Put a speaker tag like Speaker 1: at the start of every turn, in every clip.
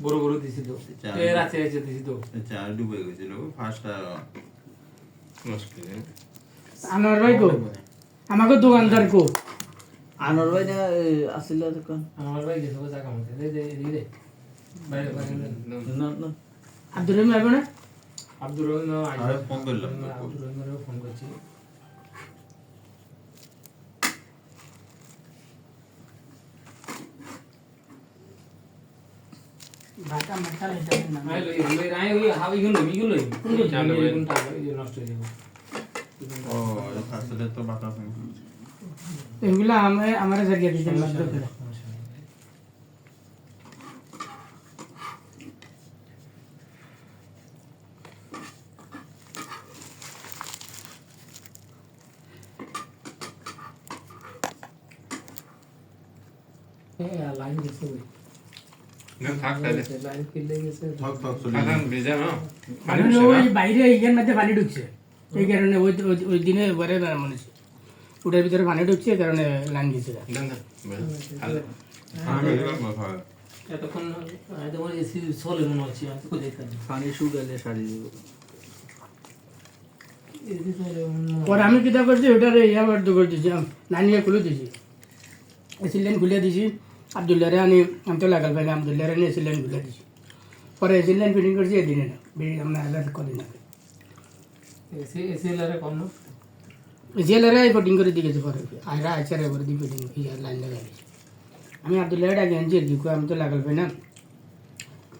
Speaker 1: বড় বড় দিছি তো এ রাতে এসে দিছি তো
Speaker 2: চাল ডুবে গেছিল ফার্স্টটা নষ্ট হয়ে
Speaker 3: আনোয়ার ভাই কো আমাকে দোকানদার কো
Speaker 4: আনোয়ার ভাই না আসলে দোকান
Speaker 1: আমার ভাই গেছে জায়গা মতে দে দে দে বাইরে বাইরে
Speaker 4: না না
Speaker 3: আব্দুর রহিম আইবো না
Speaker 1: আব্দুর রহিম
Speaker 2: আরে ফোন করলাম
Speaker 1: আব্দুর রহিমেরও ফোন করছি
Speaker 3: ভাটা মাথা লইতে না
Speaker 1: আই লই রাই ওই হাওই গুলো মিগুলো কোন জানো কোনটা নষ্ট হয়ে যাবে
Speaker 2: ও আসলে তো বাতা ফোন
Speaker 3: এগুলা আমার জায়গা দিতে লাগবে লাইন গেছে
Speaker 2: না থাক তাহলে
Speaker 1: লাইন কিলে গেছে
Speaker 2: থাক থাক চলে
Speaker 1: এখন ভেজা না
Speaker 3: পানি ওই বাইরে এইখান মধ্যে পানি ঢুকছে এই কারণে ওই দিনে বরে না মনে হচ্ছে ওটার ভিতরে পানি ঢুকছে এই কারণে লাইন গেছে
Speaker 2: দেন দেন আমি গেলাম ভাই
Speaker 1: এতক্ষণ তোমার এসি চলে মনে হচ্ছে আমি তো দেখতাম
Speaker 4: পানি শুকালে সারি দিব
Speaker 1: এসি চলে
Speaker 3: পরে আমি কিতা করছি ওটারে ইয়া বার তো করে দিছি নানিয়ে খুলে দিছি এসি লাইন খুলে দিছি আব্দুল্লাহরে আমি তো লাগাল পাই আব্দুল্লাহরে নিয়ে এসি লাইন খুলে দিছি পরে এসি লাইন ফিটিং করছি এদিনে না আমরা আলাদা করি না
Speaker 1: এসি লারে কম না
Speaker 3: এসি লারে ফিটিং করে দিয়ে গেছে পরে আয়রা আচারে করে দিয়ে ফিটিং ইয়ার লাইন লাগাই দিছি আমি আব্দুল্লাহরে ডাকি আনছি আর কি আমি তো লাগাল পাই না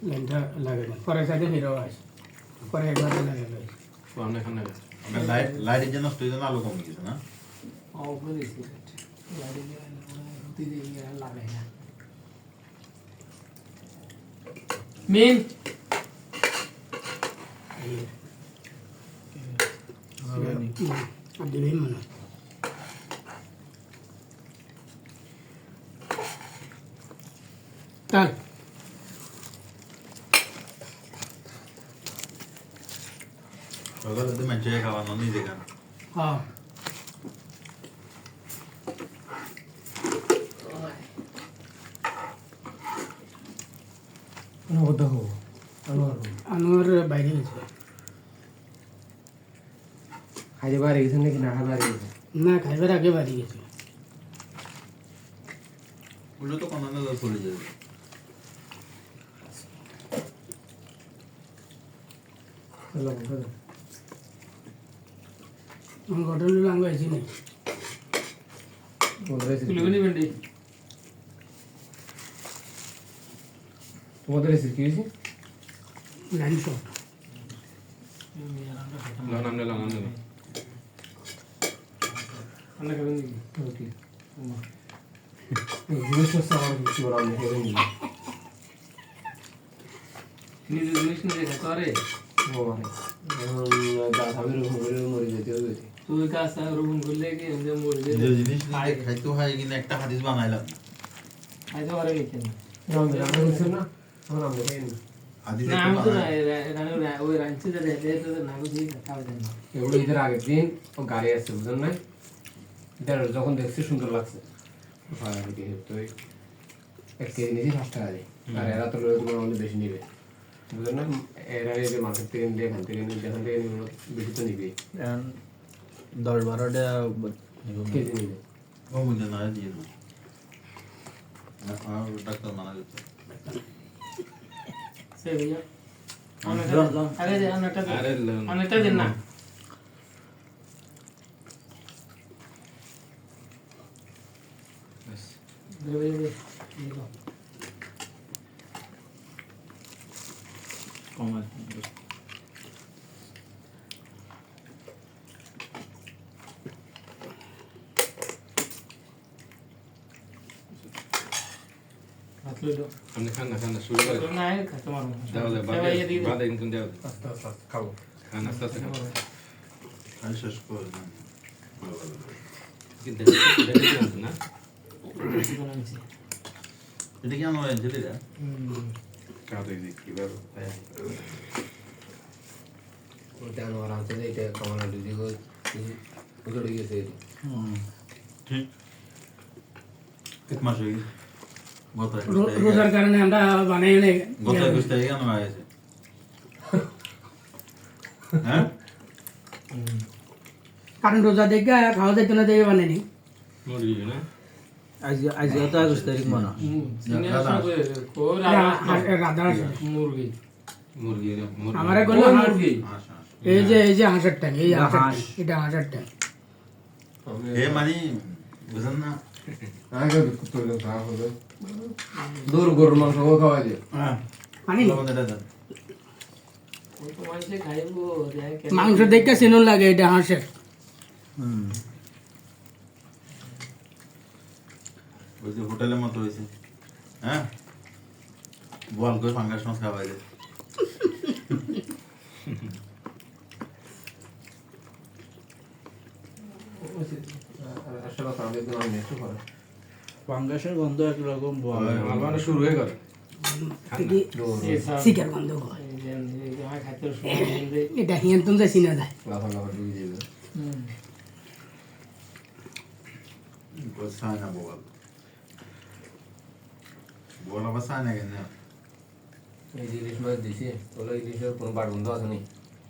Speaker 3: লাইনটা লাগাই না পরে সাথে ফিরেও আসি পরে একবার লাগাই
Speaker 2: সামনে খানে আমরা লাইট যেন নষ্ট হয়ে আলো কমে গেছে না
Speaker 1: অপরে এসি লাইট দিয়ে লাগাই না মেন
Speaker 3: আব্দুল রহিম মানে তার
Speaker 2: সকালে তো মেঞ্চে খাওয়ানো নিজে খান
Speaker 3: হ্যাঁ আনোয়ার বাইরে গেছে
Speaker 1: খাইতে পারে গেছে নাকি না খাইতে পারে গেছে
Speaker 3: না খাইবার আগে বাড়ি গেছে
Speaker 2: ওগুলো তো কোনো না চলে যাবে
Speaker 3: ঘটনা লাঙ্গ আছি নাই
Speaker 1: তোমাদের এসে কি হয়েছে
Speaker 3: লাইন শর্ট
Speaker 2: নামলে
Speaker 1: আমরা খাবেন নাকি ওকে জিনিস হচ্ছে আমার কিছু বলা নেই খাবেন নাকি নিজে জিনিস নিয়ে খেতে পারে ও মানে গাছ আমি মরে যেতে হবে তুই গাছ রোপণ করলে কি মরে যেতে
Speaker 2: জিনিস খাইতে হয় কিনা একটা হাদিস বানাইলাম
Speaker 1: খাইতে পারে কি না আমরা কিছু না আমরা খাই না
Speaker 2: হাদিস
Speaker 1: না আমি তো ওই রাঞ্চি তো না বুঝি খাওয়া যায় না
Speaker 5: এগুলো ঈদের আগের দিন ও গাড়ি আসছে বুঝলেন না ঈদের যখন দেখছি সুন্দর লাগছে তো 1 কেজি নিয়েছি 5 টাকা দিয়ে আর এরা তো তোমার অনেক বেশি নিবে বুঝলেন না এরা এই যে মার্কেট থেকে নিয়ে এখান থেকে বেশি তো নিবে
Speaker 4: 10-12 টাকা
Speaker 5: কেজি নিবে
Speaker 2: ও মুঝে না দিয়ে দাও আর ডাক্তার মানা দিতে
Speaker 1: সে भैया আরে যে অনেকটা দিন না
Speaker 4: কম
Speaker 2: हमने खाना शुरू कर
Speaker 1: না খাতে মারো
Speaker 2: দাও দে বাদে কিন্তু দাও
Speaker 5: আস্তে আস্তে খাবো
Speaker 2: খানা আস্তে খাও আর শেষ কর কিন্তু দেখতে না এটা কি আমার এনজেলি দা কাটে দেখি বাবা
Speaker 5: ওটা আনোয়ার আনতে এটা কামানা দিদি গো উঠে গেছে
Speaker 2: ঠিক कितना चाहिए গত
Speaker 3: রোজার কারণে আমরা বানাই অনেক
Speaker 2: গত 21 তারিখে কেন হয়েছে হ্যাঁ
Speaker 3: কারণ রোজা দেখে খাওয়া যেত না দেখে বানাইনি
Speaker 1: মুরগি না
Speaker 4: আজ তো 21 তারিখ মনে হয়।
Speaker 3: রাধা
Speaker 1: মুরগি মুরগি
Speaker 3: আমার গেল
Speaker 1: মুরগি
Speaker 2: আচ্ছা
Speaker 3: এই যে হাঁসের ট্যাং এই
Speaker 4: হাঁস।
Speaker 3: এটা হাঁসের ট্যাং
Speaker 2: এ মানে বুঝেন না
Speaker 5: আগে কুত্তর খাওয়া হবে দূর গরুর মাংস খাওয়া যায়
Speaker 2: হ্যাঁ
Speaker 3: পানি
Speaker 2: লবণ এটা দেন
Speaker 3: মাংস দেখে চিনুন লাগে এটা হাঁসের
Speaker 4: হুম
Speaker 2: ওই যে হোটেলের মতো হয়েছে হ্যাঁ বল করে ফাঙ্গাস মাছ খাওয়া যায়
Speaker 5: আসলে খাওয়া যেত না নেক্সট করে
Speaker 4: ফাঙ্গাসের গন্ধ একরকম
Speaker 5: আমার শুরু হয়ে গেল
Speaker 3: শিকার গন্ধ হয় এটা হিয়ান্তন যে চিনা যায়
Speaker 5: লাফা লাফা ঢুকে যাবে
Speaker 2: চায় না বল বল আবার চায় না কেন
Speaker 5: এই যে ইলিশ মাছ দিছি ওগুলো ইলিশের কোনো বার বন্ধ আছে নি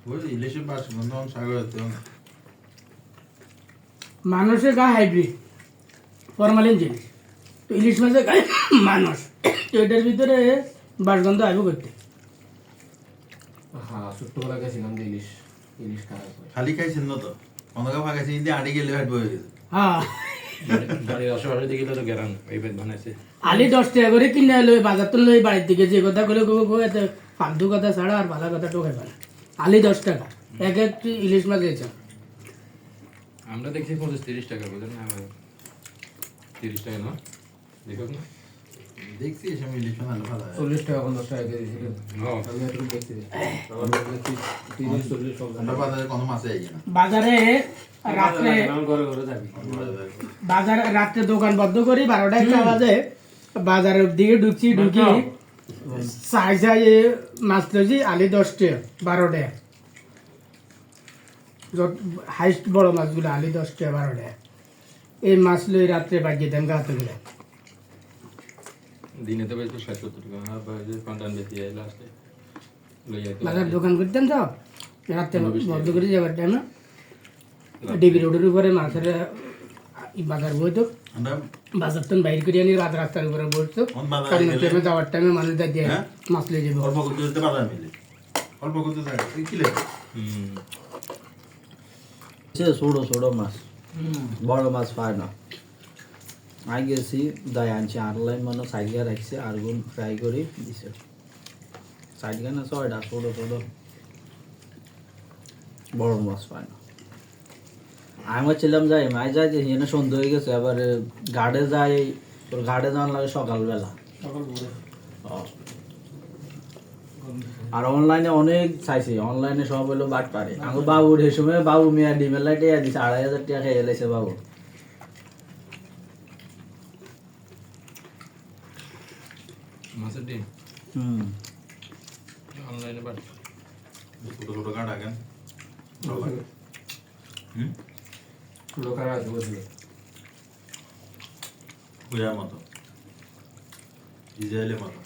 Speaker 2: ওই ইলিশের বাস বন্ধ সাগর হতে
Speaker 3: মানুষের গায়ে হাইব্রিড ফরমালিন জিনিস তো ইলিশ মাছের গায়ে মানুষ তো এটার ভিতরে বাসগন্ধ আইব করতে
Speaker 5: হ্যাঁ ছোট্টবেলা গেছিলাম যে ইলিশ ইলিশ খাওয়া
Speaker 2: খালি খাইছেন না তো অনেকে ভাগাইছে যদি আড়ি গেলে ভাট বয়ে গেছে
Speaker 3: হ্যাঁ
Speaker 1: বাড়ির আশেপাশে দিকে তো গেরান এই বেদ বানাইছে
Speaker 3: আলি 10 টাকা করে কিনে এলো বাজার তো লই বাড়ির দিকে যে কথা গুলো এত ফালতু কথা ছাড়া আর ভালো কথা টোকাই পারে আলি 10 টাকা এক একটি ইলিশ মাছ দিয়েছে
Speaker 1: আমরা দেখছি 25-30 টাকা বুঝলেন না 30 টাকা না দেখো না
Speaker 2: দেখছি এসব ইলিশ ভালো ভালো
Speaker 5: 40 টাকা 50 টাকা কেজি ছিল
Speaker 1: হ্যাঁ
Speaker 5: আমি একটু দেখছি আমার দেখছি 30-40 সব
Speaker 2: আমরা বাজারে কোনো মাছে আই না
Speaker 3: বাজারে রাত্রে
Speaker 1: ঘরে ঘরে যাবি
Speaker 3: বাজারে রাত্রে দোকান বন্ধ করি 12টা 1টা বাজে বাজারের দিকে ঢুকি সাই সাই মাছ লইছি আলি 10 টাকা 12 টাকা হাইস্ট বড় মাছগুলো আলি 10 টাকা 12 টাকা এই মাছ লই রাত্রে বাজিয়ে দেন গাতে গুলো
Speaker 1: দিনে তো বেশ 60-70 টাকা আর বাইরে কন্টান বেশি আই লাস্টে লই আইতো
Speaker 3: বাজার দোকান করতেন তো রাত্রে বন্ধ করে যাবার টাইমে ডিবি রোডের উপরে মাছের বাজার বইতো
Speaker 2: আমরা
Speaker 3: বাজার তো বাইরে করে আনি রাত রাস্তার উপরে বসতো
Speaker 2: কোন বাজারে
Speaker 3: কারণ
Speaker 2: গেলে?
Speaker 3: টাইমে যাওয়ার টাইমে মানুষ দিয়ে
Speaker 2: হ্যাঁ?
Speaker 3: মাছ লিয়ে যাবে
Speaker 2: অল্প করতে যেতে বাজার মিলে অল্প করতে থাকে কি লাগে
Speaker 4: ছোট ছোট মাছ বড় মাছ পায় না আই গেছি দায় আনছি আনলাই মানে সাইডে রাখছে আর গুণ ফ্রাই করে দিছে সাইডে না ছয়টা ছোট ছোট বড় মাছ পায় না আমি ছিলাম যাই মাই যাই যে এখানে সন্ধ্যা হয়ে গেছে আবার ঘাটে যাই তোর ঘাটে যাওয়ার লাগে সকালবেলা আর অনলাইনে অনেক চাইছি অনলাইনে সব হলো বাট পারে আমার বাবুর এই সময় বাবু মেয়া ডিমের লাইটে দিছে 2500 টাকা খেয়ে এলেছে বাবু
Speaker 1: মাছের ডিম অনলাইনে বাট
Speaker 2: ছোট ছোট কাটা কেন
Speaker 5: লোকার আছে বুঝলি
Speaker 2: কুয়ার মতো ইসরায়েলের মতো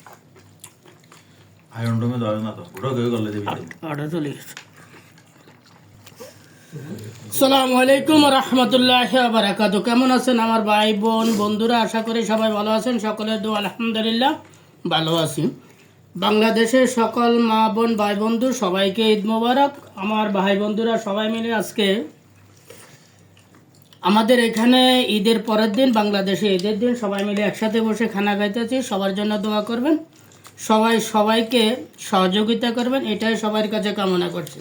Speaker 2: আয়রন ডোমে ধরে না তো ওটা কেউ করলে দেবী
Speaker 3: অর্ডার চলে গেছে আসসালামু আলাইকুম রহমতুল্লাহ বারাকাতু কেমন আছেন আমার ভাই বোন বন্ধুরা আশা করি সবাই ভালো আছেন সকলের দোয়া আলহামদুলিল্লাহ ভালো আছি বাংলাদেশের সকল মা বোন ভাই বন্ধু সবাইকে ঈদ মোবারক আমার ভাই বন্ধুরা সবাই মিলে আজকে আমাদের এখানে ঈদের পরের দিন বাংলাদেশে ঈদের দিন সবাই মিলে একসাথে বসে খানা খাইতেছি সবার জন্য দোয়া করবেন সবাই সবাইকে সহযোগিতা করবেন এটাই সবার কাছে কামনা করছি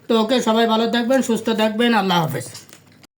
Speaker 3: তো ওকে সবাই ভালো থাকবেন সুস্থ থাকবেন আল্লাহ হাফেজ